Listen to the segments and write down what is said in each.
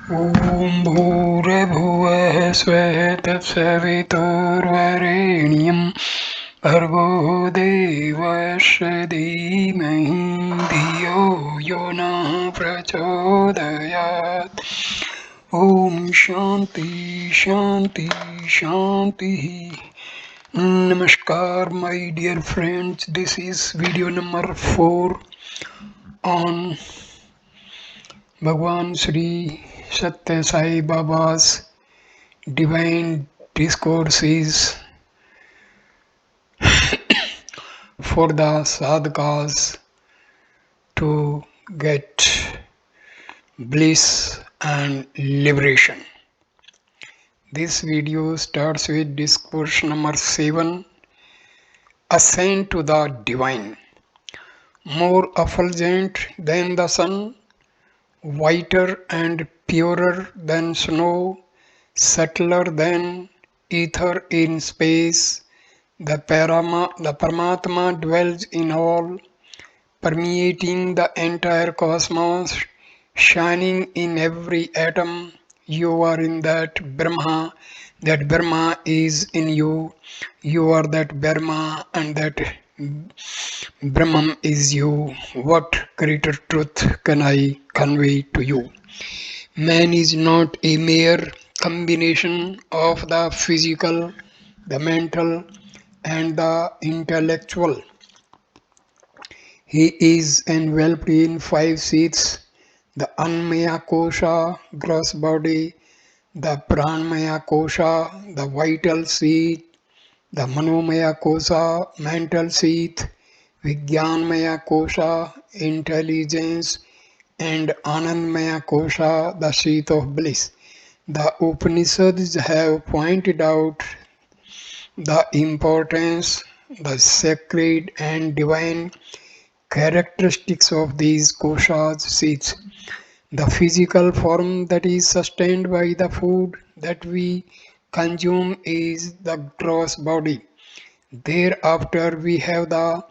ॐ भूर्भुवः स्वः तत्सवितुर्वरेण्यं भर्गो देवस्य धीमहि धियो यो नः प्रचोदयात्। ॐ शान्ति शान्ति शान्तिः. Namaskar, my dear friends. This is video number 4 on Bhagwan Sri Sathya Sai Baba's Divine Discourses for the sadhakas to get bliss and liberation. This video starts with discourse number 7, Ascent to the Divine. More effulgent than the sun, whiter and purer than snow, subtler than ether in space, the Paramatma dwells in all, permeating the entire cosmos, shining in every atom. You are in that Brahma is in you. You are that Brahma, and that Brahman is you. What greater truth can I convey to you? Man is not a mere combination of the physical, the mental, and the intellectual. He is enveloped in 5 seats: the Annamaya Kosha, gross body; the Pranamaya Kosha, the vital seat; the Manomaya Kosha, mental seat; Vijnanmaya Kosha, intelligence; and Anandmaya Kosha, the seat of bliss. The Upanishads have pointed out the importance, the sacred and divine characteristics of these koshas seats. The physical form that is sustained by the food that we consume is the gross body. Thereafter we have the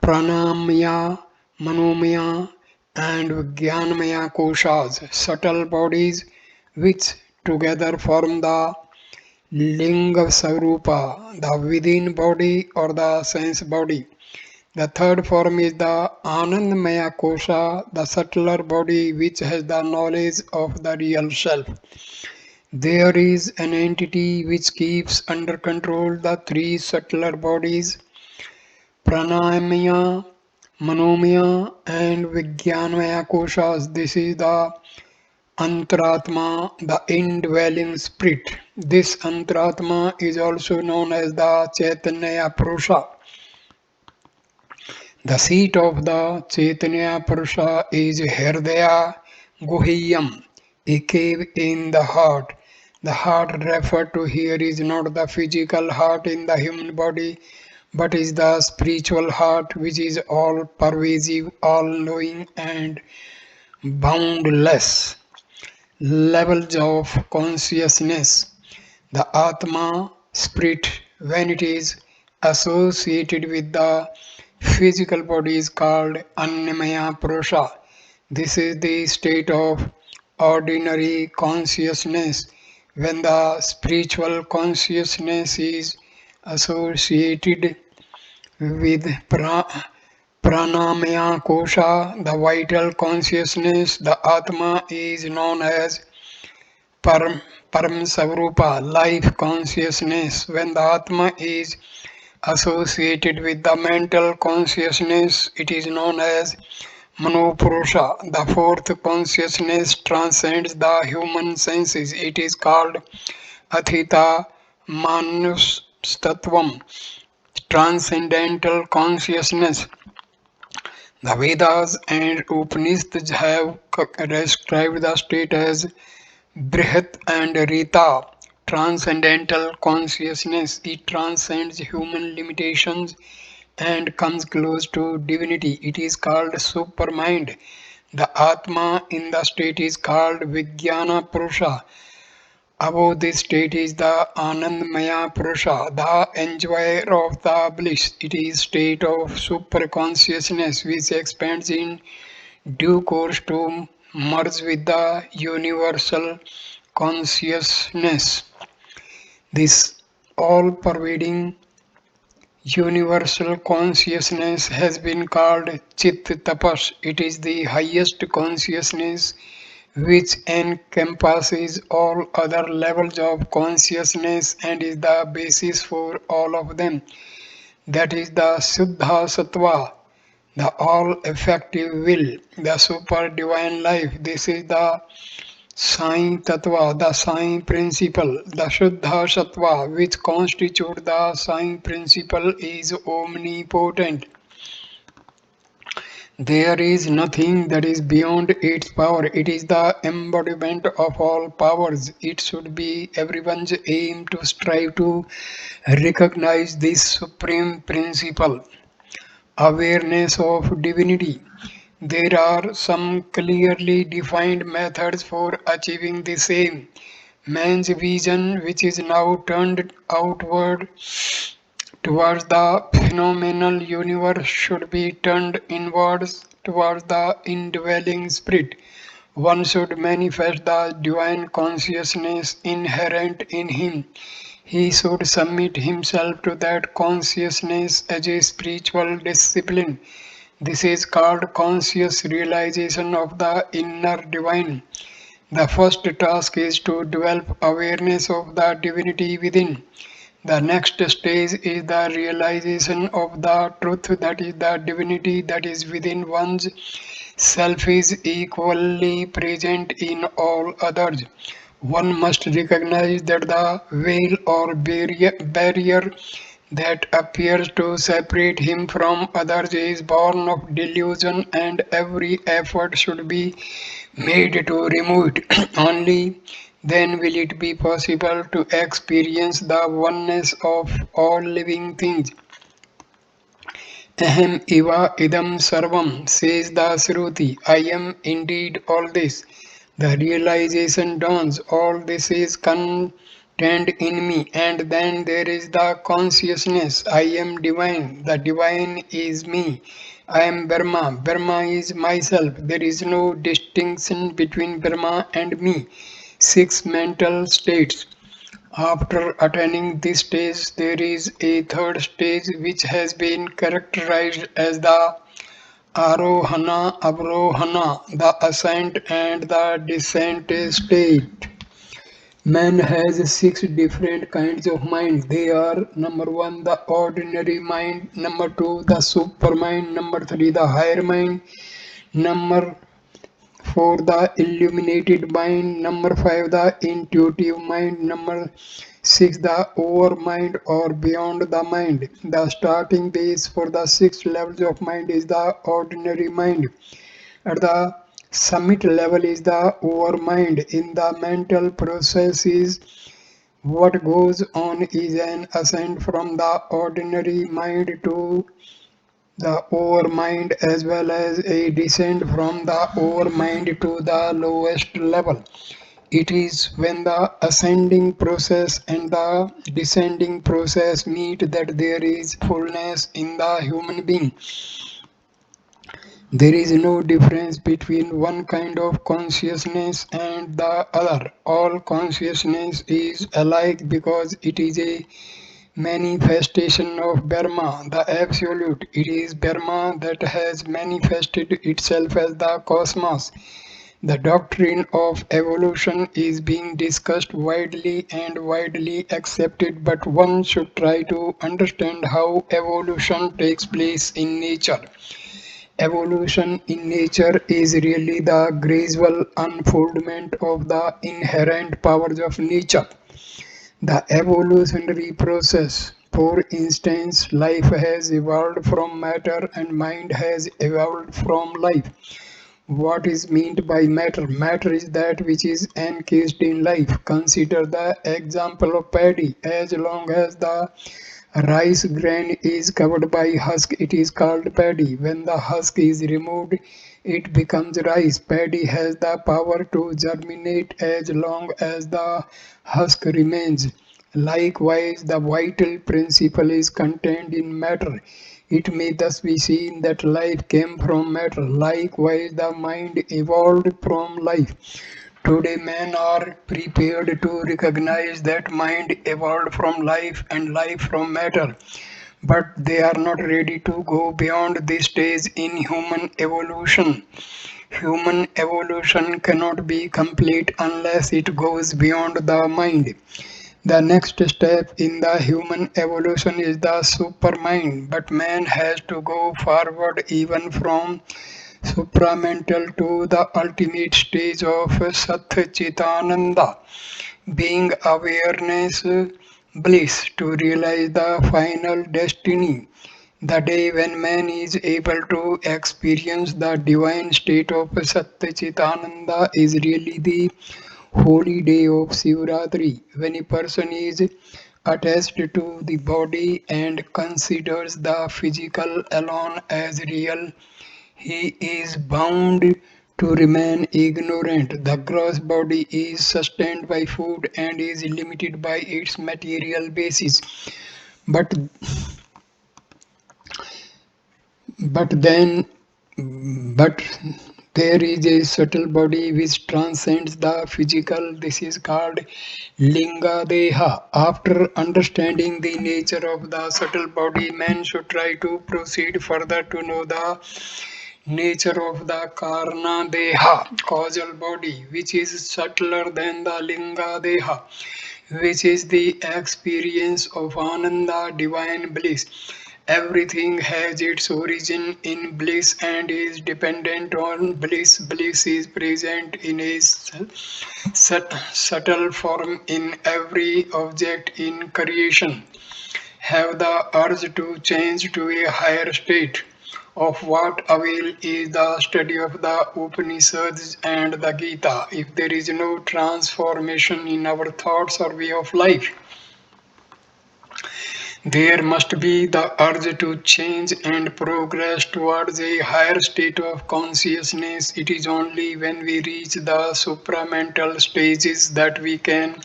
pranamaya, manomaya, and vijnanmaya koshas, subtle bodies, which together form the linga sarupa, the within body or the sense body. The third form is the Anandamaya Kosha, the subtler body which has the knowledge of the real self. There is an entity which keeps under control the 3 subtler bodies, Pranamaya, Manomaya, and Vijnanmaya Koshas. This is the Antaratma, the indwelling spirit. This Antaratma is also known as the Chaitanya Purusha. The seat of the Chaitanya Purusha is Hridaya Guhyam, a cave in the heart. The heart referred to here is not the physical heart in the human body, but is the spiritual heart which is all pervasive, all knowing, and boundless. Levels of consciousness. The Atma, spirit, when it is associated with the physical body, is called Annamaya Purusha. This is the state of ordinary consciousness. When the spiritual consciousness is associated with Pranamaya Kosha, the vital consciousness, the Atma is known as Param Sarupa, life consciousness. When the Atma is associated with the mental consciousness, it is known as Manopurusha. The fourth consciousness transcends the human senses. It is called Athita Manustatvam, transcendental consciousness. The Vedas and Upanishads have described the state as Brihat and Rita, transcendental consciousness. It transcends human limitations and comes close to divinity. It is called supermind. The Atma in the state is called Vijnana Purusha. Above this state is the Anandmaya Purusha, the enjoyer of the bliss. It is state of super consciousness which expands in due course to merge with the universal consciousness. This all-pervading universal consciousness has been called Chit Tapas. It is the highest consciousness which encompasses all other levels of consciousness and is the basis for all of them. That is the Suddha Sattva, the all effective will, the super divine life. This is the Sai Tattva, the Sai principle. The Shuddha Sattva, which constitute the Sai principle, is omnipotent. There is nothing that is beyond its power. It is the embodiment of all powers. It should be everyone's aim to strive to recognize this supreme principle, awareness of divinity. There are some clearly defined methods for achieving the same. Man's vision, which is now turned outward towards the phenomenal universe, should be turned inwards towards the indwelling spirit. One should manifest the divine consciousness inherent in him. He should submit himself to that consciousness as a spiritual discipline. This is called conscious realization of the inner divine. The first task is to develop awareness of the divinity within. The next stage is the realization of the truth, that is the divinity that is within one's self is equally present in all others. One must recognize that the veil or barrier that appears to separate him from others is born of delusion, and every effort should be made to remove it. Only then will it be possible to experience the oneness of all living things. Ahem eva idam sarvam, says the Shruti. I am indeed all this. The realization dawns, all this is contained in me, and then there is the consciousness. I am divine, the divine is me. I am Brahma, Brahma is myself. There is no distinction between Brahma and me. Six mental states. After attaining this stage, there is a third stage which has been characterized as the Arohana, Avrohana, the ascent and the descent state. Man has six different kinds of mind. They are number one, the ordinary mind, number two, the super mind, number three, the higher mind, number for the illuminated mind, number 5 the intuitive mind, number 6 the over mind or beyond the mind. The starting base for the 6 levels of mind is the ordinary mind. At the summit level is the over mind. In the mental processes, what goes on is an ascent from the ordinary mind to the overmind, as well as a descent from the overmind to the lowest level. It is when the ascending process and the descending process meet that there is fullness in the human being. There is no difference between one kind of consciousness and the other. All consciousness is alike because it is a manifestation of Brahma, the Absolute. It is Brahma that has manifested itself as the cosmos. The doctrine of evolution is being discussed widely and widely accepted, but one should try to understand how evolution takes place in nature. Evolution in nature is really the gradual unfoldment of the inherent powers of nature. The evolutionary process. For instance, life has evolved from matter and mind has evolved from life. What is meant by matter? Matter is that which is encased in life. Consider the example of paddy. As long as the rice grain is covered by husk, it is called paddy. When the husk is removed, it becomes rice. Paddy has the power to germinate as long as the husk remains. Likewise, the vital principle is contained in matter. It may thus be seen that life came from matter. Likewise, the mind evolved from life. Today, men are prepared to recognize that mind evolved from life and life from matter, but they are not ready to go beyond this stage in human evolution. Human evolution cannot be complete unless it goes beyond the mind. The next step in the human evolution is the supermind, but man has to go forward even from supramental to the ultimate stage of Satchitananda, being awareness, bliss, to realize the final destiny. The day when man is able to experience the divine state of Satchitananda is really the holy day of Shivratri. When a person is attached to the body and considers the physical alone as real, he is bound to remain ignorant. The gross body is sustained by food and is limited by its material basis. But but then but there is a subtle body which transcends the physical. This is called Linga Deha. After understanding the nature of the subtle body, man should try to proceed further to know the nature of the Karna Deha, causal body, which is subtler than the Linga Deha, which is the experience of Ananda, divine bliss. Everything has its origin in bliss and is dependent on bliss. Bliss is present in a subtle form in every object in creation. Have the urge to change to a higher state. Of what avail is the study of the Upanishads and the Gita if there is no transformation in our thoughts or way of life? There must be the urge to change and progress towards a higher state of consciousness. It is only when we reach the supramental stages that we can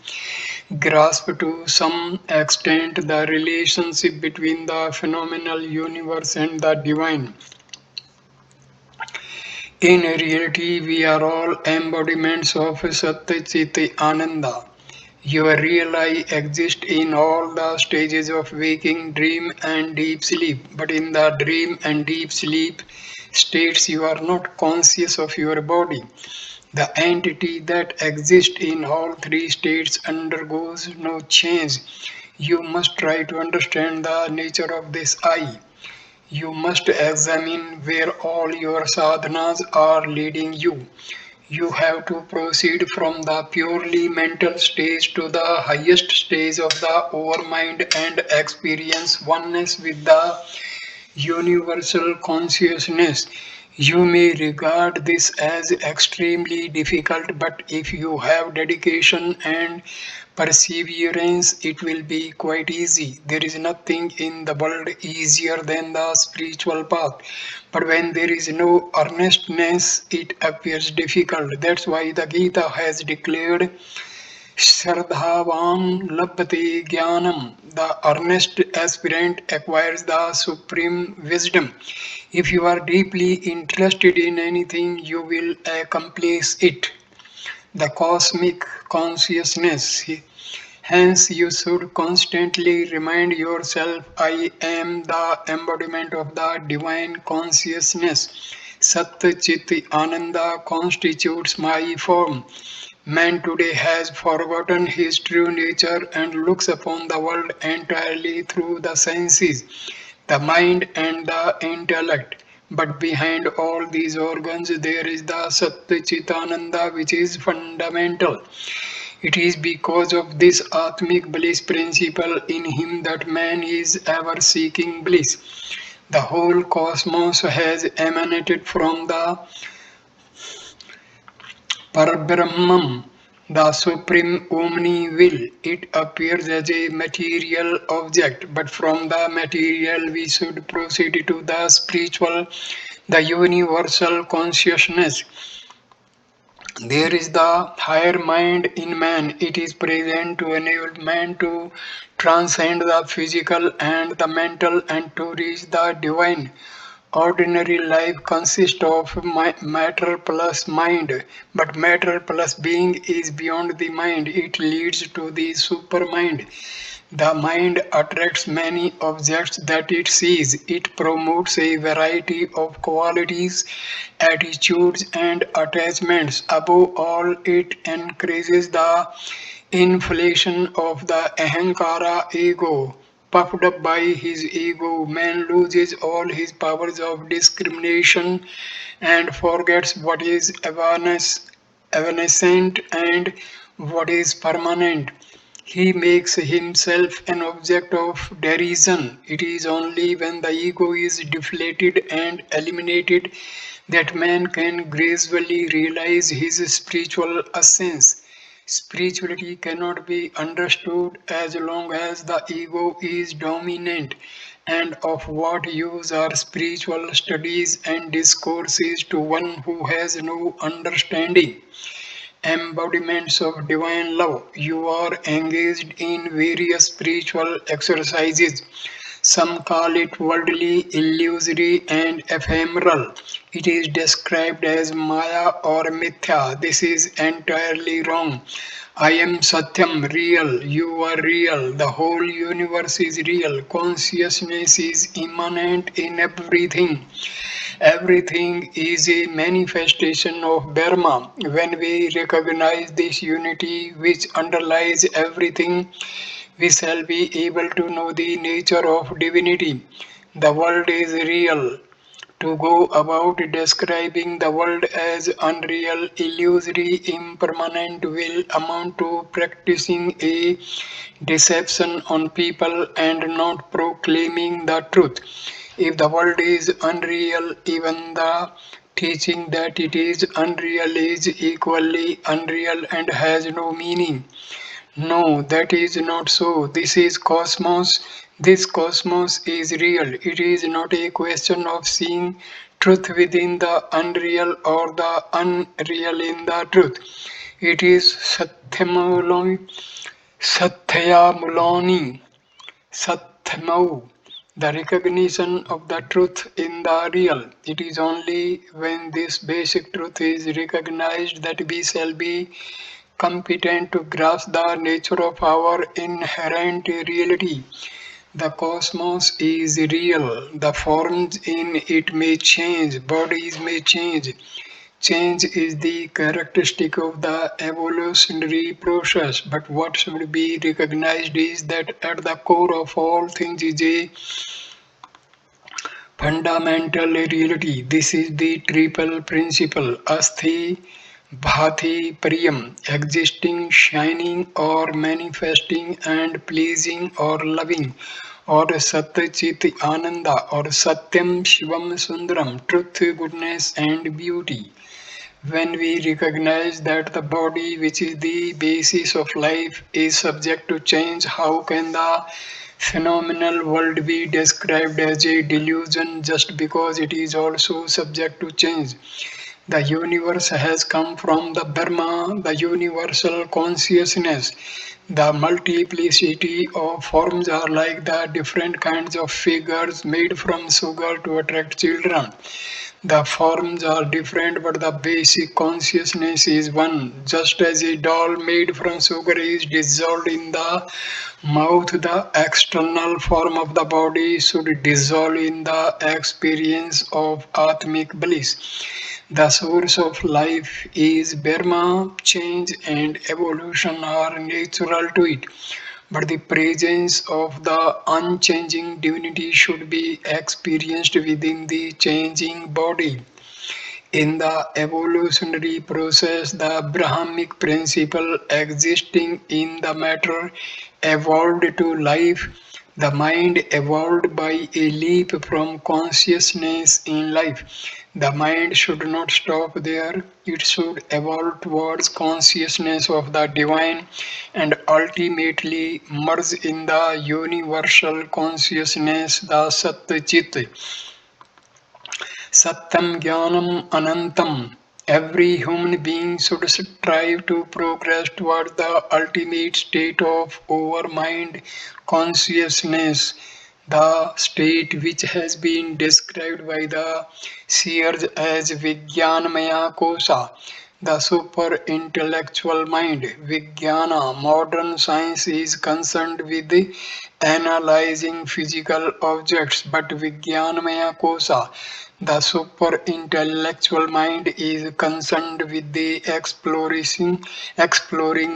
grasp to some extent the relationship between the phenomenal universe and the divine. In reality, we are all embodiments of Satya Chit Ananda. Your real I exists in all the stages of waking, dream, and deep sleep. But in the dream and deep sleep states, you are not conscious of your body. The entity that exists in all three states undergoes no change. You must try to understand the nature of this I. You must examine where all your sadhanas are leading you. You have to proceed from the purely mental stage to the highest stage of the overmind and experience oneness with the universal consciousness. You may regard this as extremely difficult, but if you have dedication and perseverance, it will be quite easy. There is nothing in the world easier than the spiritual path. But when there is no earnestness, it appears difficult. That's why the Gita has declared Shraddhavan labhate jnanam. The earnest aspirant acquires the supreme wisdom. If you are deeply interested in anything, you will accomplish it. The cosmic consciousness. Hence, you should constantly remind yourself, I am the embodiment of the divine consciousness. Sat Chit Ananda constitutes my form. Man today has forgotten his true nature and looks upon the world entirely through the senses, the mind, and the intellect. But behind all these organs, there is the Satchitananda, which is fundamental. It is because of this Atmic bliss principle in him that man is ever seeking bliss. The whole cosmos has emanated from the Parabrahman, the supreme omni will. It appears as a material object, but from the material we should proceed to the spiritual, the universal consciousness. There is the higher mind in man. It is present to enable man to transcend the physical and the mental and to reach the divine. Ordinary life consists of matter plus mind, but matter plus being is beyond the mind. It leads to the supermind. The mind attracts many objects that it sees. It promotes a variety of qualities, attitudes, and attachments. Above all, it encourages the inflation of the ahankara ego. Puffed up by his ego, man loses all his powers of discrimination and forgets what is evanescent and what is permanent. He makes himself an object of derision. It is only when the ego is deflated and eliminated that man can gradually realize his spiritual essence. Spirituality cannot be understood as long as the ego is dominant. And of what use are spiritual studies and discourses to one who has no understanding? Embodiments of divine love. You are engaged in various spiritual exercises. Some call it worldly, illusory, and ephemeral. It is described as Maya or Mithya. This is entirely wrong. I am Satyam, real. You are real. The whole universe is real. Consciousness is immanent in everything. Everything is a manifestation of Dharma. When we recognize this unity which underlies everything, we shall be able to know the nature of divinity. The world is real. To go about describing the world as unreal, illusory, impermanent will amount to practicing a deception on people and not proclaiming the truth. If the world is unreal, even the teaching that it is unreal is equally unreal and has no meaning. No, that is not so. This is cosmos. This cosmos is real. It is not a question of seeing truth within the unreal or the unreal in the truth. It is Satyamulani, Satyamau, the recognition of the truth in the real. It is only when this basic truth is recognized that we shall be competent to grasp the nature of our inherent reality. The cosmos is real. The forms in it may change, bodies may change. Change is the characteristic of the evolutionary process, but what should be recognized is that at the core of all things is a fundamental reality. This is the triple principle, Asti Bhati Priyam, existing, shining, or manifesting, and pleasing or loving, or Sat Chit Ananda, or Satyam Shivam Sundaram, truth, goodness, and beauty. When we recognize that the body, which is the basis of life, is subject to change, how can the phenomenal world be described as a delusion just because it is also subject to change? The universe has come from the Dharma, the universal consciousness. The multiplicity of forms are like the different kinds of figures made from sugar to attract children. The forms are different, but the basic consciousness is one. Just as a doll made from sugar is dissolved in the mouth, the external form of the body should dissolve in the experience of Atmic bliss. The source of life is Brahma, change and evolution are natural to it. But the presence of the unchanging divinity should be experienced within the changing body. In the evolutionary process, the Brahmic principle existing in the matter evolved to life. The mind evolved by a leap from consciousness in life. The mind should not stop there. It should evolve towards consciousness of the divine and ultimately merge in the universal consciousness, the Sat Chit. Satyam Jnanam Anantam. Every human being should strive to progress toward the ultimate state of overmind consciousness, the state which has been described by the seers as Vijnanamaya Kosa, the super intellectual mind. Vijnana, modern science is concerned with analyzing physical objects, but Vijnanamaya Kosa, the super intellectual mind, is concerned with the exploring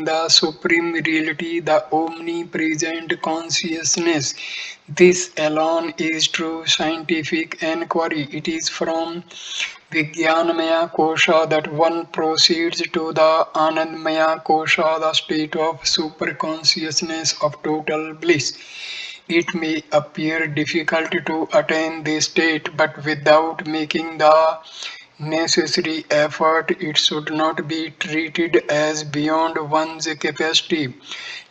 the supreme reality, the omnipresent consciousness. This alone is true scientific inquiry. It is from Vijnanamaya Kosha that one proceeds to the Anandmaya Kosha, the state of super consciousness of total bliss. It may appear difficult to attain this state, but without making the necessary effort, it should not be treated as beyond one's capacity.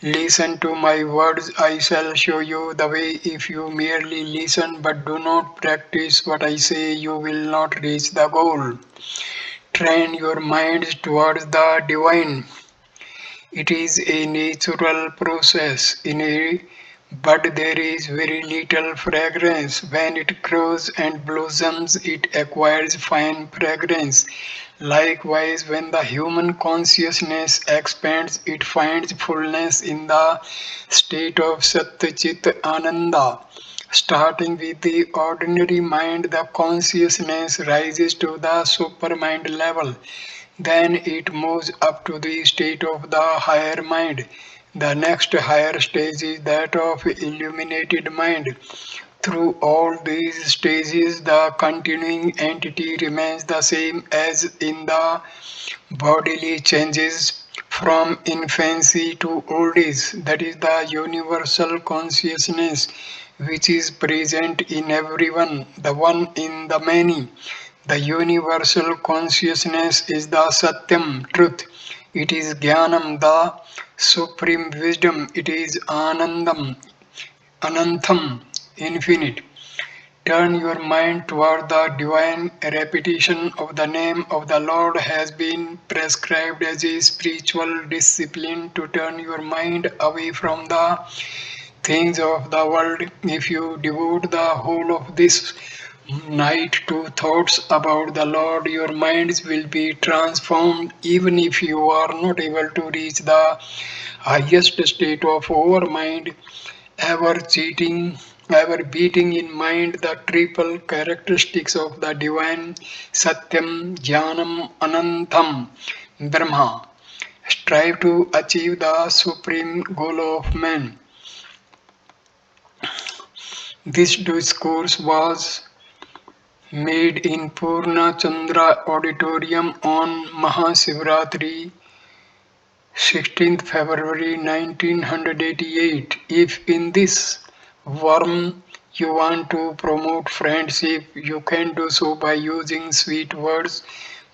Listen to my words, I shall show you the way. If you merely listen but do not practice what I say, you will not reach the goal. Train your minds towards the divine. It is a natural process but there is very little fragrance. When it grows and blossoms, it acquires fine fragrance. Likewise, when the human consciousness expands, it finds fullness in the state of Satchit Ananda. Starting with the ordinary mind, the consciousness rises to the supermind level. Then it moves up to the state of the higher mind. The next higher stage is that of illuminated mind. Through all these stages, the continuing entity remains the same as in the bodily changes from infancy to old age. That is the universal consciousness which is present in everyone, the one in the many. The universal consciousness is the Satyam, truth. It is Jnanam, the supreme wisdom. It is Anandam, Anantham, infinite. Turn your mind toward the divine. Repetition of the name of the Lord has been prescribed as a spiritual discipline to turn your mind away from the things of the world. If you devote the whole of this night to thoughts about the Lord, your minds will be transformed. Even if you are not able to reach the highest state of overmind, ever cheating, ever beating in mind the triple characteristics of the divine Satyam, Jnanam, Anantam, Brahma. Strive to achieve the supreme goal of man. This discourse was made in Purna Chandra Auditorium on Mahashivratri, 16th February 1988. If in this worm you want to promote friendship, you can do so by using sweet words,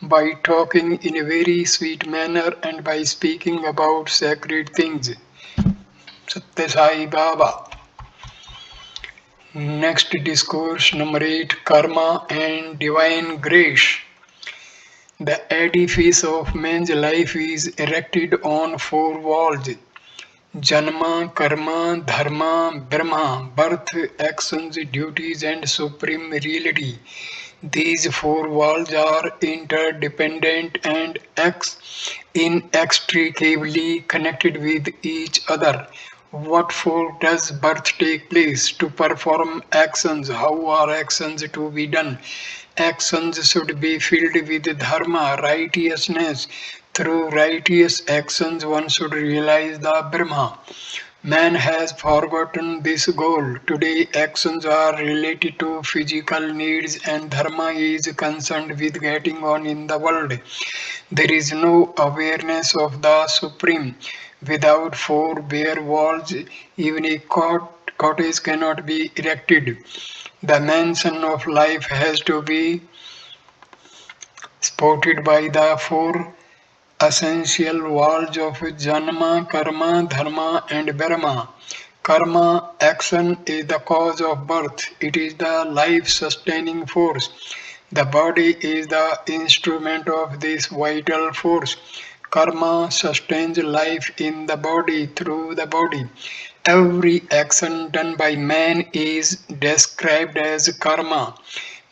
by talking in a very sweet manner, and by speaking about sacred things. Sathya Sai Baba. Next discourse number 8, Karma and Divine Grace. The edifice of man's life is erected on four walls: Janma, Karma, Dharma, Brahma, birth, actions, duties, and supreme reality. These four walls are interdependent and inextricably connected with each other. What for does birth take place? To perform actions. How are actions to be done? Actions should be filled with dharma, righteousness. Through righteous actions, one should realize the Brahma. Man has forgotten this goal. Today, actions are related to physical needs, and dharma is concerned with getting on in the world. There is no awareness of the Supreme. Without four bare walls, even a cottage cannot be erected. The mansion of life has to be supported by the four essential walls of Janma, Karma, Dharma, and Brahma. Karma, action, is the cause of birth. It is the life sustaining force. The body is the instrument of this vital force. Karma sustains life in the body through the body. Every action done by man is described as karma.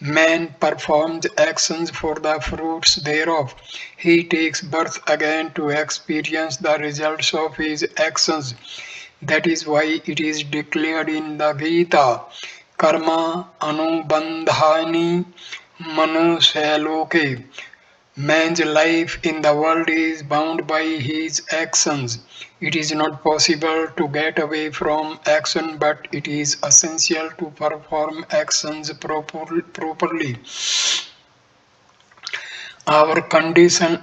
Man performs actions for the fruits thereof. He takes birth again to experience the results of his actions. That is why it is declared in the Gita, Karma Anubandhani Manusaloke. Man's life in the world is bound by his actions. It is not possible to get away from action, but it is essential to perform actions properly. Our condition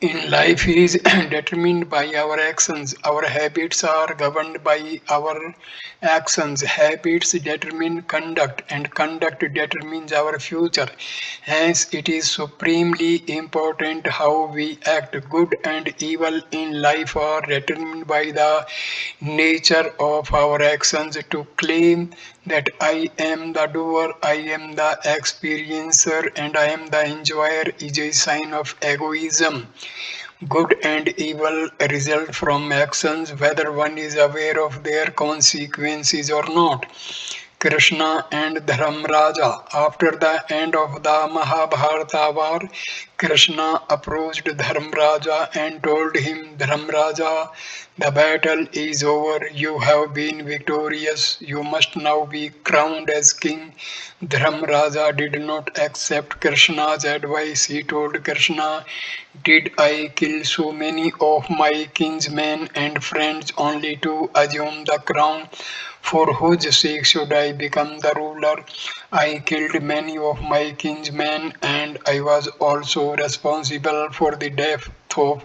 in life is determined by our actions. Our habits are governed by our actions. Habits determine conduct, and conduct determines our future. Hence, it is supremely important how we act. Good and evil in life are determined by the nature of our actions. To claim that I am the doer, I am the experiencer, and I am the enjoyer is a sign of egoism. Good and evil result from actions, whether one is aware of their consequences or not. Krishna and Dharmraja. After the end of the Mahabharata war, Krishna approached Dharmraja and told him, Dharmraja, the battle is over. You have been victorious. You must now be crowned as king. Dharmraja did not accept Krishna's advice. He told Krishna, did I kill so many of my kinsmen and friends only to assume the crown? For whose sake should I become the ruler? I killed many of my kinsmen, and I was also responsible for the death of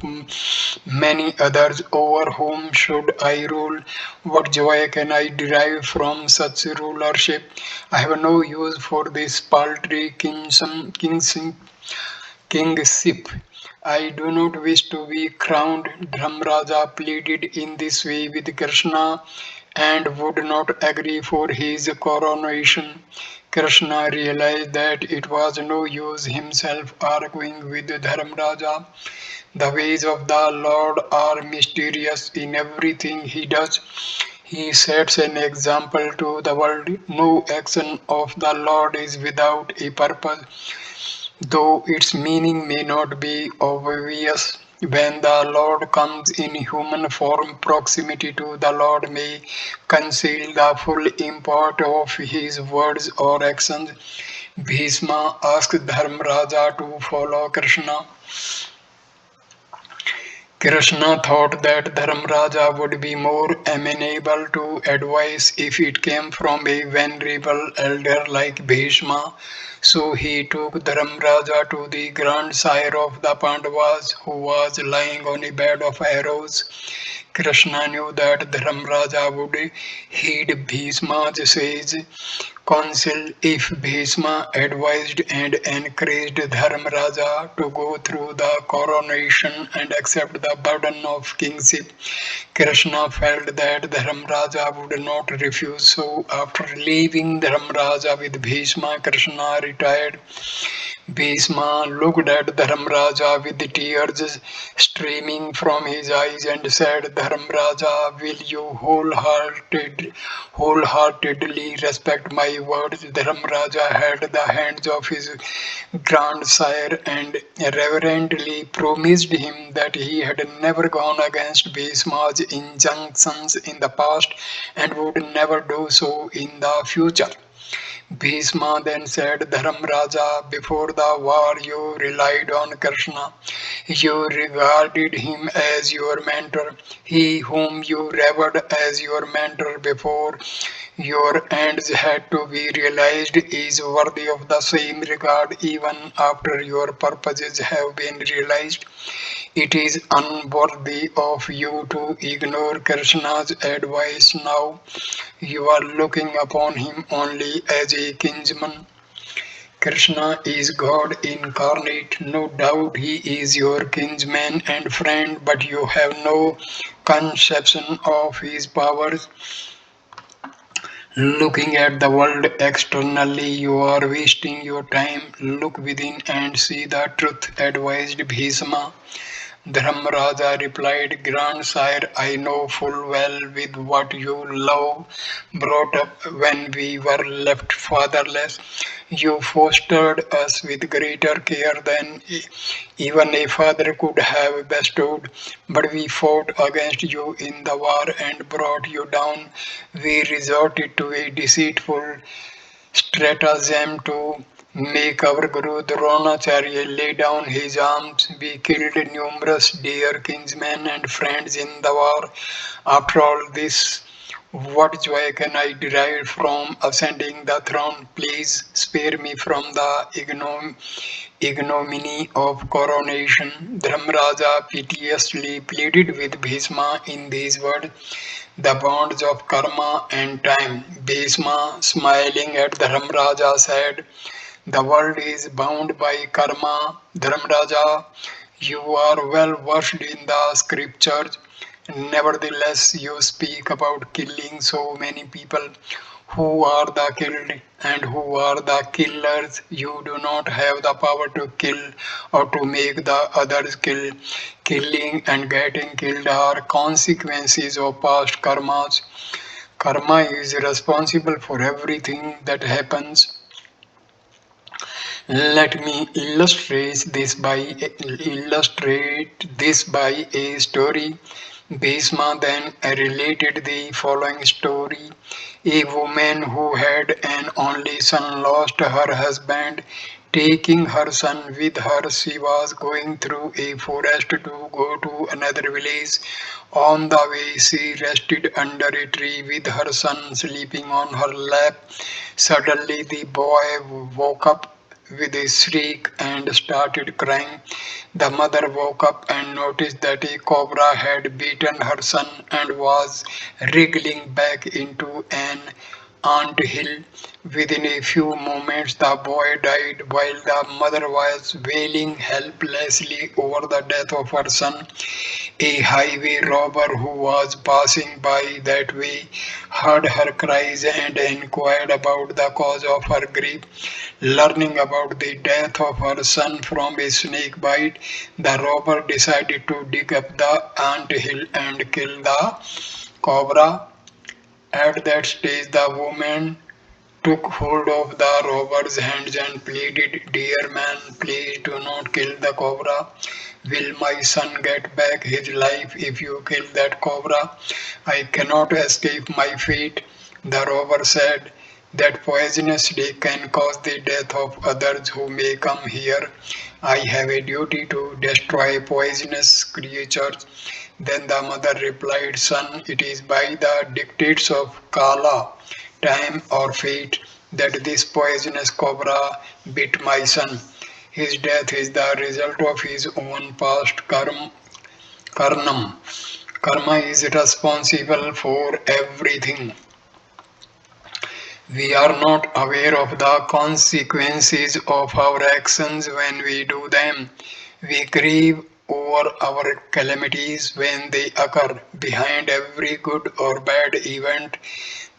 many others. Over whom should I rule? What joy can I derive from such rulership? I have no use for this paltry kingship. I do not wish to be crowned. Dharmraja pleaded in this way with Krishna and would not agree for his coronation. Krishna realized that it was no use himself arguing with Dharmraja. The ways of the Lord are mysterious in everything he does. He sets an example to the world. No action of the Lord is without a purpose. Though its meaning may not be obvious, when the Lord comes in human form, proximity to the Lord may conceal the full import of his words or actions. Bhishma asked Dharmraja to follow Krishna. Krishna thought that Dharmraja would be more amenable to advice if it came from a venerable elder like Bhishma. So he took Dharmraja to the grandsire of the Pandavas, who was lying on a bed of arrows. Krishna knew that Dharmraja would heed Bhishma's sage counsel if Bhishma advised and encouraged Dharmaraja to go through the coronation and accept the burden of kingship. Krishna felt that Dharmaraja would not refuse, so after leaving Dharmaraja with Bhishma, Krishna retired. Bhishma looked at Dharmaraja with tears streaming from his eyes and said, Dharmaraja, will you wholeheartedly respect my words? Dharmaraja held the hands of his grandsire and reverently promised him that he had never gone against Bhishma's injunctions in the past and would never do so in the future. Bhishma then said, Dharmaraja, before the war you relied on Krishna. You regarded him as your mentor. He whom you revered as your mentor before your ends had to be realized is worthy of the same regard even after your purposes have been realized. It is unworthy of you to ignore Krishna's advice now. You are looking upon him only as a kinsman. Krishna is God incarnate. No doubt he is your kinsman and friend, but you have no conception of his powers. Looking at the world externally, you are wasting your time. Look within and see the truth, advised Bhishma. Dharmaraja replied, Grandsire, I know full well with what you love, brought up when we were left fatherless. You fostered us with greater care than even a father could have bestowed. But we fought against you in the war and brought you down. We resorted to a deceitful stratagem to make our Guru Dronacharya lay down his arms. We killed numerous dear kinsmen and friends in the war. After all this, what joy can I derive from ascending the throne? Please spare me from the ignominy of coronation. Dharmaraja piteously pleaded with Bhishma in these words, the bonds of karma and time. Bhishma, smiling at Dharmaraja, said, the world is bound by karma. Dharmaraja, you are well versed in the scriptures. Nevertheless, you speak about killing so many people. Who are the killed and who are the killers? You do not have the power to kill or to make the others kill. Killing and getting killed are consequences of past karmas. Karma is responsible for everything that happens. Let me illustrate this by a story. Bhishma then related the following story. A woman who had an only son lost her husband. Taking her son with her, she was going through a forest to go to another village. On the way, she rested under a tree with her son sleeping on her lap. Suddenly, the boy woke up with a shriek and started crying. The mother woke up and noticed that a cobra had beaten her son and was wriggling back into an ant hill. Within a few moments, the boy died while the mother was wailing helplessly over the death of her son. A highway robber who was passing by that way heard her cries and inquired about the cause of her grief. Learning about the death of her son from a snake bite, the robber decided to dig up the ant hill and kill the cobra. At that stage, the woman took hold of the robber's hands and pleaded, dear man, please do not kill the cobra. Will my son get back his life if you kill that cobra? I cannot escape my fate. The robber said, that poisonous snake can cause the death of others who may come here. I have a duty to destroy poisonous creatures. Then the mother replied, son, it is by the dictates of Kala, time or fate, that this poisonous cobra bit my son. His death is the result of his own past karnam. Karma is responsible for everything. We are not aware of the consequences of our actions when we do them. We grieve over our calamities when they occur. Behind every good or bad event,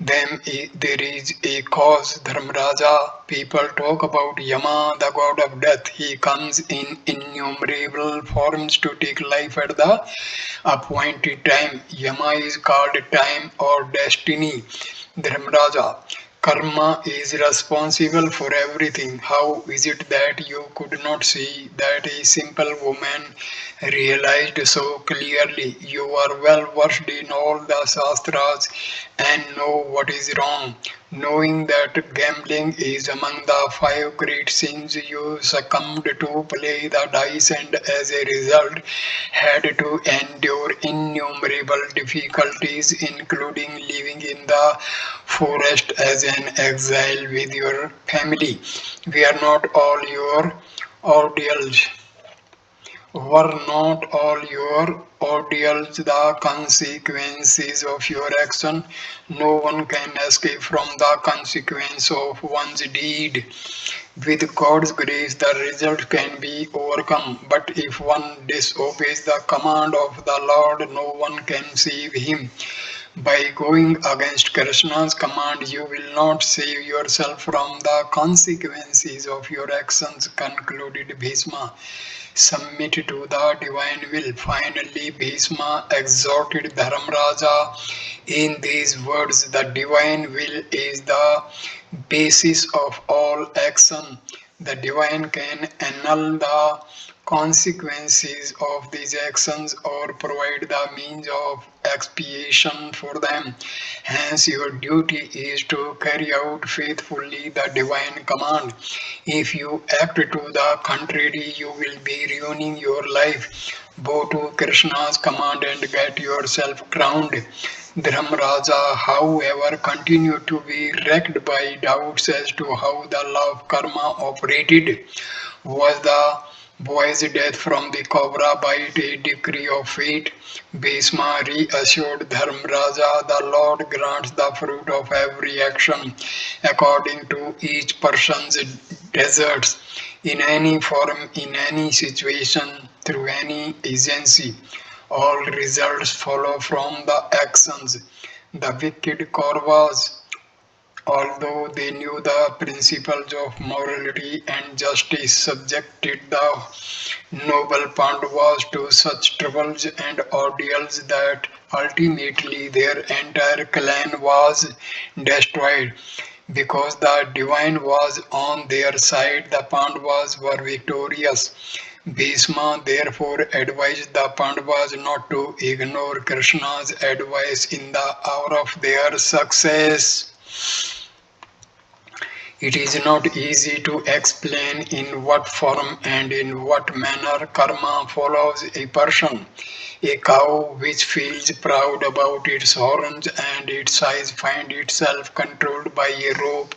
there is a cause. Dharmaraja, people talk about Yama, the god of death. He comes in innumerable forms to take life at the appointed time. Yama is called time or destiny. Dharmaraja, karma is responsible for everything. How is it that you could not see that a simple woman realized so clearly? You are well versed in all the shastras and know what is wrong. Knowing that gambling is among the five great sins, you succumbed to play the dice and as a result had to endure innumerable difficulties, including living in the forest as an exile with your family. We are not all your ordeals. Were not all your ordeals the consequences of your action? No one can escape from the consequence of one's deed. With God's grace, the result can be overcome. But if one disobeys the command of the Lord, no one can save him. By going against Krishna's command, you will not save yourself from the consequences of your actions, concluded Bhishma. Submit to the divine will. Finally, Bhishma exhorted Dharmraja in these words: the divine will is the basis of all action. The divine can annul the consequences of these actions or provide the means of expiation for them. Hence, your duty is to carry out faithfully the divine command. If you act to the contrary, you will be ruining your life. Bow to Krishna's command and get yourself crowned. Dharmaraja, however, continued to be wrecked by doubts as to how the law of karma operated. Was the boy's death from the cobra bite a decree of fate? Bhishma reassured Dharmaraja, the Lord grants the fruit of every action according to each person's deserts, in any form, in any situation, through any agency. All results follow from the actions. The wicked Kauravas, although they knew the principles of morality and justice, subjected the noble Pandavas to such troubles and ordeals that ultimately their entire clan was destroyed. Because the divine was on their side, the Pandavas were victorious. Bhishma therefore advised the Pandavas not to ignore Krishna's advice in the hour of their success. It is not easy to explain in what form and in what manner karma follows a person. A cow which feels proud about its horns and its eyes finds itself controlled by a rope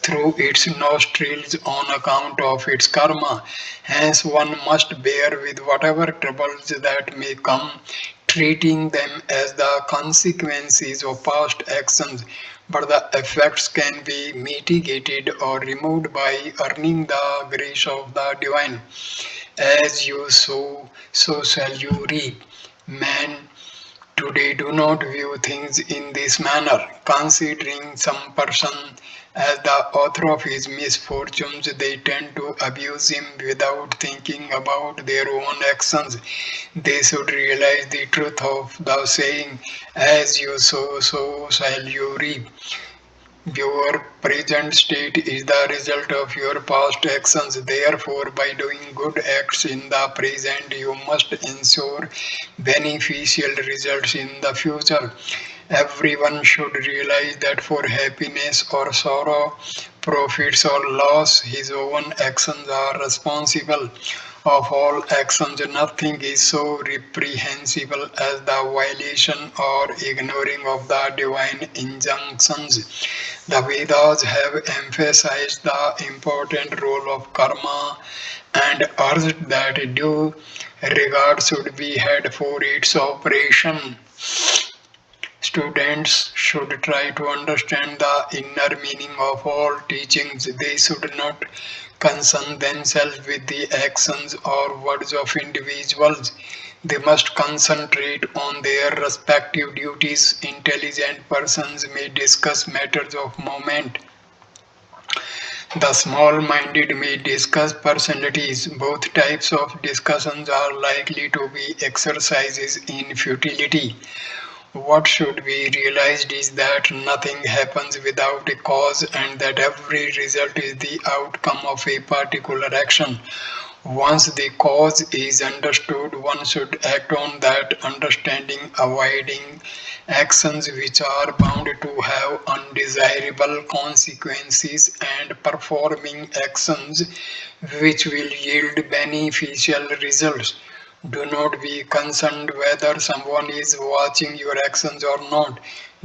through its nostrils on account of its karma. Hence, one must bear with whatever troubles that may come, treating them as the consequences of past actions, but the effects can be mitigated or removed by earning the grace of the divine. As you sow, so shall you reap. Man today do not view things in this manner. Considering some person as the author of his misfortunes, they tend to abuse him without thinking about their own actions. They should realize the truth of the saying, as you sow, so shall you reap. Your present state is the result of your past actions. Therefore, by doing good acts in the present, you must ensure beneficial results in the future. Everyone should realize that for happiness or sorrow, profits or loss, his own actions are responsible. Of all actions, nothing is so reprehensible as the violation or ignoring of the divine injunctions. The Vedas have emphasized the important role of karma and urged that due regard should be had for its operation. Students should try to understand the inner meaning of all teachings. They should not concern themselves with the actions or words of individuals. They must concentrate on their respective duties. Intelligent persons may discuss matters of moment. The small minded may discuss personalities. Both types of discussions are likely to be exercises in futility. What should be realized is that nothing happens without a cause and that every result is the outcome of a particular action. Once the cause is understood, one should act on that understanding, avoiding actions which are bound to have undesirable consequences and performing actions which will yield beneficial results. Do not be concerned whether someone is watching your actions or not.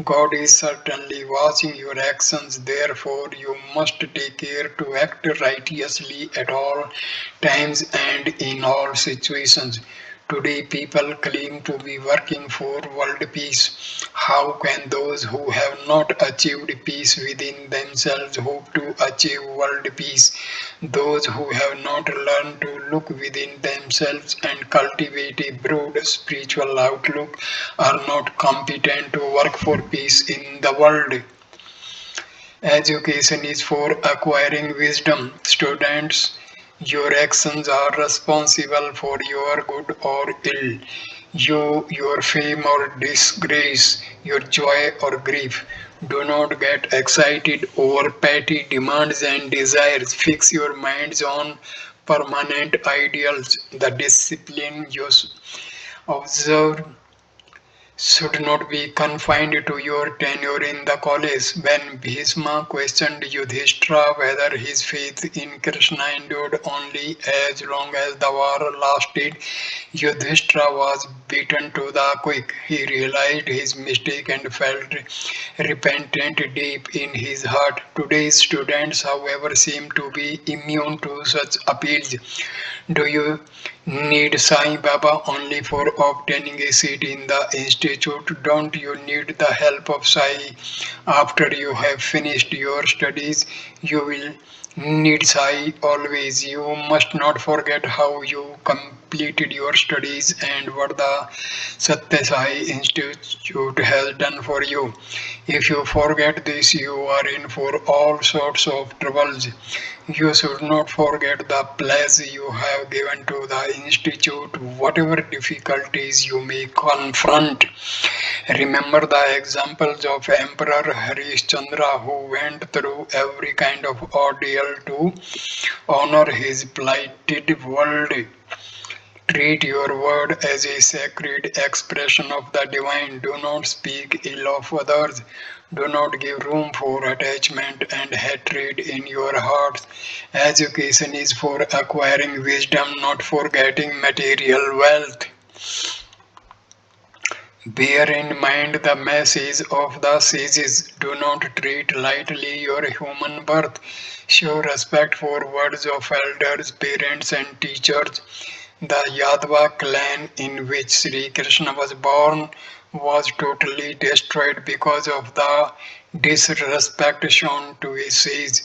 God is certainly watching your actions, therefore, you must take care to act righteously at all times and in all situations. Today people claim to be working for world peace. How can those who have not achieved peace within themselves hope to achieve world peace? Those who have not learned to look within themselves and cultivate a broad spiritual outlook are not competent to work for peace in the world. Education is for acquiring wisdom. Students, your actions are responsible for your good or ill. Your fame or disgrace, your joy or grief. Do not get excited over petty demands and desires. Fix your minds on permanent ideals. The discipline you observe should not be confined to your tenure in the college. When Bhishma questioned Yudhishthira whether his faith in Krishna endured only as long as the war lasted, Yudhishthira was beaten to the quick. He realized his mistake and felt repentant deep in his heart. Today's students, however, seem to be immune to such appeals. Do you need Sai Baba only for obtaining a seat in the institute? Don't you need the help of Sai after you have finished your studies? You will need Sai always. You must not forget how you completed your studies and what the Sathya Sai Institute has done for you. If you forget this, you are in for all sorts of troubles. You should not forget the pledge you have given to the Institute, whatever difficulties you may confront. Remember the examples of Emperor Harishchandra, who went through every kind of ordeal to honor his plighted world. Treat your word as a sacred expression of the divine. Do not speak ill of others. Do not give room for attachment and hatred in your hearts. Education is for acquiring wisdom, not for getting material wealth. Bear in mind the message of the sages. Do not treat lightly your human birth. Show respect for words of elders, parents, and teachers. The Yadava clan in which Sri Krishna was born was totally destroyed because of the disrespect shown to his sage.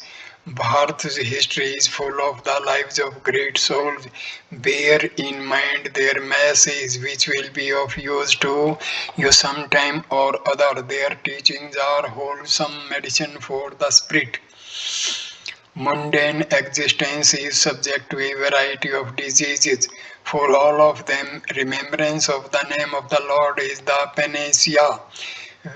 Bharat's history is full of the lives of great souls. Bear in mind their message, which will be of use to you sometime or other. Their teachings are wholesome medicine for the spirit. Mundane existence is subject to a variety of diseases. For all of them, remembrance of the name of the Lord is the panacea.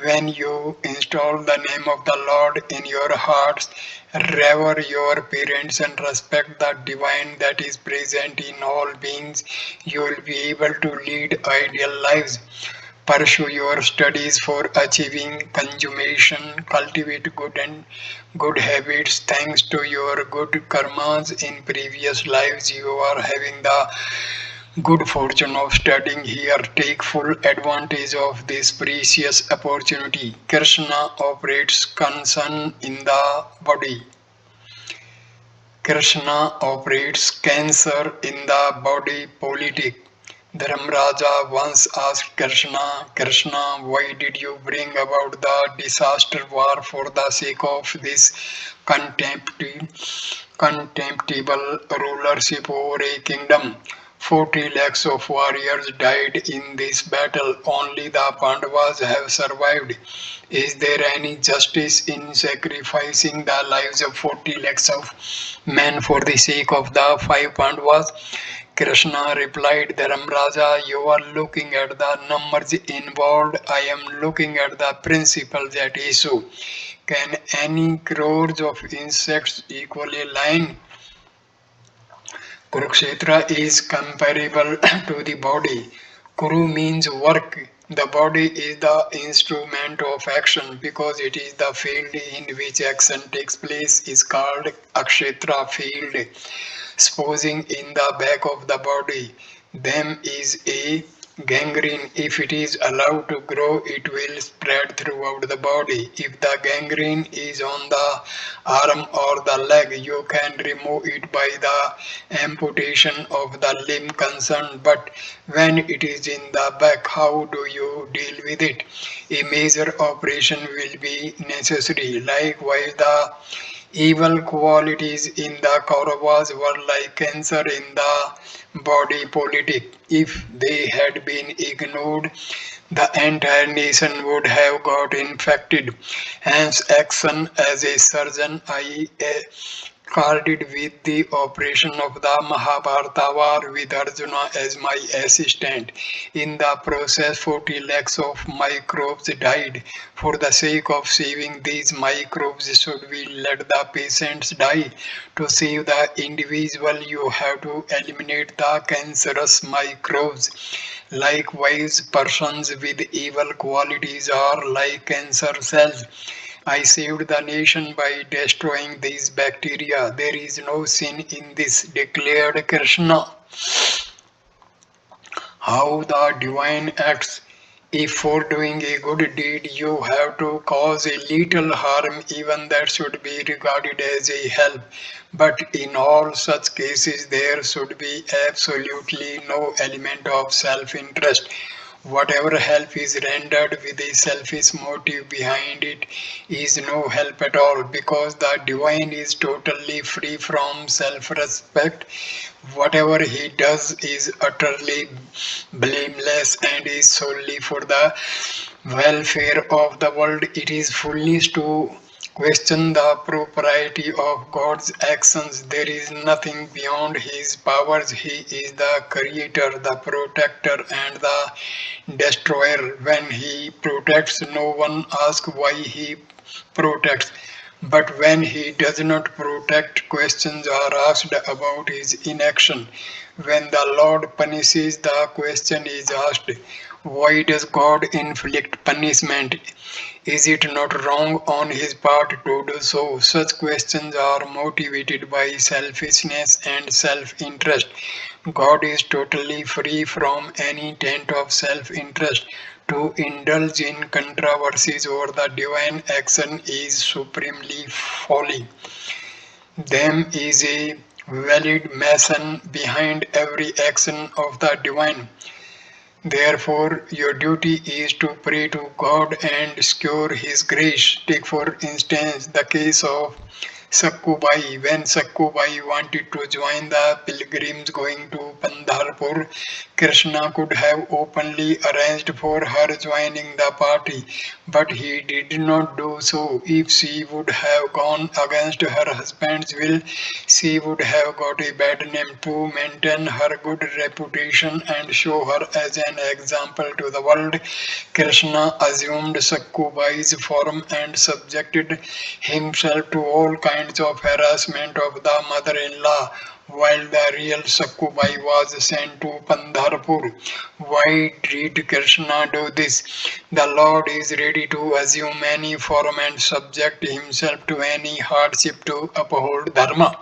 When you install the name of the Lord in your hearts, revere your parents and respect the divine that is present in all beings, you will be able to lead ideal lives. Pursue your studies for achieving consummation. Cultivate good habits. Thanks to your good karmas in previous lives, you are having the good fortune of studying here. Take full advantage of this precious opportunity. Krishna operates concern in the body. Krishna operates cancer in the body politic. Dharmraja once asked Krishna, Krishna, why did you bring about the disaster war for the sake of this contemptible rulership over a kingdom? 40 lakhs of warriors died in this battle. Only the Pandavas have survived. Is there any justice in sacrificing the lives of 40 lakhs of men for the sake of the five Pandavas? Krishna replied, Dharmraja, you are looking at the numbers involved. I am looking at the principles at issue. Can any crores of insects equal a lion? Kurukshetra is comparable to the body. Kuru means work. The body is the instrument of action because it is the field in which action takes place is called Akshetra field. Supposing in the back of the body them is a Gangrene, if it is allowed to grow, it will spread throughout the body. If the gangrene is on the arm or the leg, you can remove it by the amputation of the limb concerned. But when it is in the back, how do you deal with it? A major operation will be necessary. Likewise, the evil qualities in the Kauravas were like cancer in the body politic. If they had been ignored, the entire nation would have got infected. Hence, action as a surgeon, I carded with the operation of the Mahabharata war with Arjuna as my assistant. In the process, 40 lakhs of microbes died. For the sake of saving these microbes, should we let the patients die? To save the individual, you have to eliminate the cancerous microbes. Likewise, persons with evil qualities are like cancer cells. I saved the nation by destroying these bacteria. There is no sin in this, declared Krishna. How the divine acts. If for doing a good deed you have to cause a little harm, even that should be regarded as a help. But in all such cases, there should be absolutely no element of self interest. Whatever help is rendered with a selfish motive behind it is no help at all, because the divine is totally free from self respect. Whatever he does is utterly blameless and is solely for the welfare of the world. It is foolish to question the propriety of God's actions. There is nothing beyond his powers. He is the creator, the protector, and the destroyer. When he protects, no one asks why he protects. But when he does not protect, questions are asked about his inaction. When the Lord punishes, the question is asked, why does God inflict punishment? Is it not wrong on his part to do so? Such questions are motivated by selfishness and self interest. God is totally free from any taint of self interest. To indulge in controversies over the divine action is supremely folly. Them is a valid mason behind every action of the divine. Therefore, your duty is to pray to God and secure His grace. Take, for instance, the case of Sakkubai. When Sakkubai wanted to join the pilgrims going to Pandharpur, Krishna could have openly arranged for her joining the party, but he did not do so. If she would have gone against her husband's will, she would have got a bad name. To maintain her good reputation and show her as an example to the world, Krishna assumed Sakkubai's form and subjected himself to all kinds of harassment of the mother-in-law, while the real Sakkubai was sent to Pandharpur. Why did Krishna do this? The Lord is ready to assume any form and subject himself to any hardship to uphold Dharma.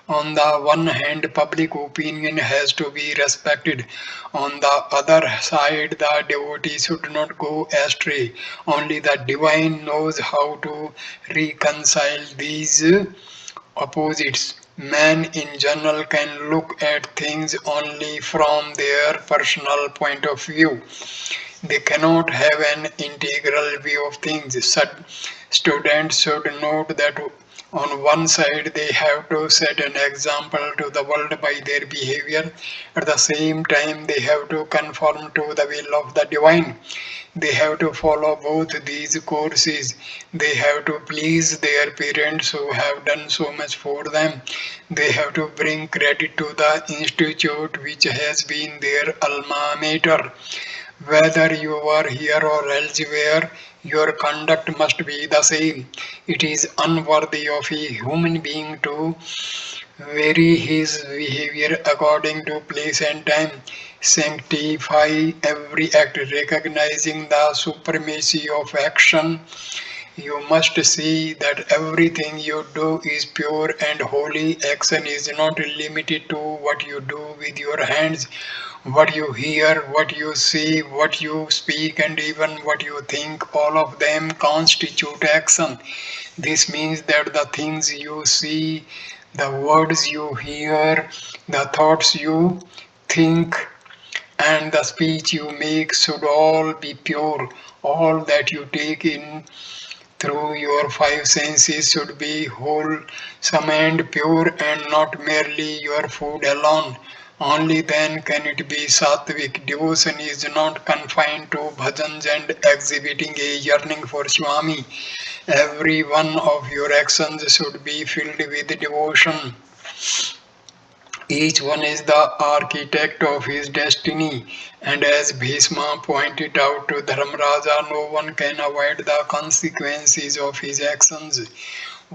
On the one hand, public opinion has to be respected. On the other side, the devotee should not go astray. Only the divine knows how to reconcile these opposites. Man in general can look at things only from their personal point of view. They cannot have an integral view of things. Students should note that on one side they have to set an example to the world by their behavior. At the same time, they have to conform to the will of the divine. They have to follow both these courses. They have to please their parents who have done so much for them. They have to bring credit to the institute which has been their alma mater. Whether you are here or elsewhere, your conduct must be the same. It is unworthy of a human being to vary his behavior according to place and time. Sanctify every act, recognizing the supremacy of action. You must see that everything you do is pure and holy. Action is not limited to what you do with your hands. What you hear, what you see, what you speak, and even what you think, all of them constitute action. This means that the things you see, the words you hear, the thoughts you think, and the speech you make should all be pure. All that you take in through your five senses should be wholesome and pure, and not merely your food alone. Only then can it be sattvic. Devotion is not confined to bhajans and exhibiting a yearning for Swami. Every one of your actions should be filled with devotion. Each one is the architect of his destiny, and as Bhishma pointed out to Dharmaraja, no one can avoid the consequences of his actions.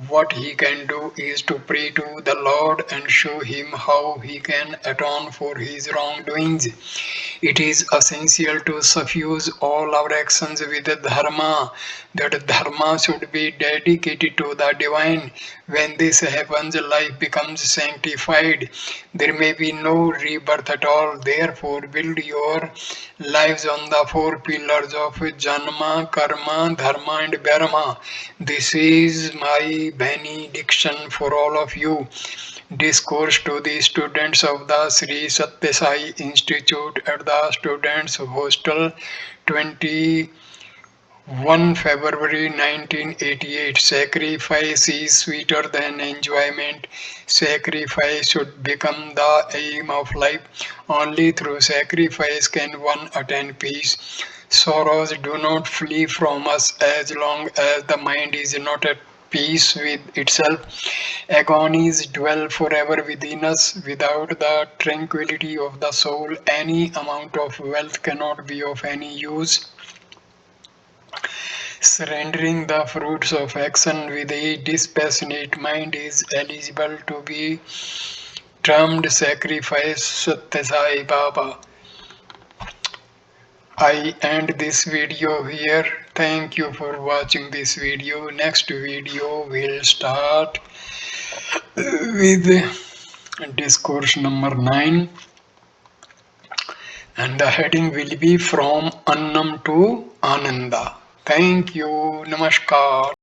What he can do is to pray to the Lord and show him how he can atone for his wrongdoings. It is essential to suffuse all our actions with dharma. That dharma should be dedicated to the divine. When this happens, life becomes sanctified. There may be no rebirth at all. Therefore, build your lives on the four pillars of Janma, Karma, Dharma, and Dharma. This is my benediction for all of you. Discourse to the students of the Sri Sathya Sai Institute at the Students' Hostel, 21 February 1988. Sacrifice is sweeter than enjoyment. Sacrifice should become the aim of life. Only through sacrifice can one attain peace. Sorrows do not flee from us as long as the mind is not at peace with itself. Agonies dwell forever within us. Without the tranquility of the soul, any amount of wealth cannot be of any use. Surrendering the fruits of action with a dispassionate mind is eligible to be termed sacrifice. Sathya Sai Baba. I end this video here. Thank you for watching this video. Next video will start with discourse number 9, and the heading will be from Annam to Ananda. Thank you. Namaskar.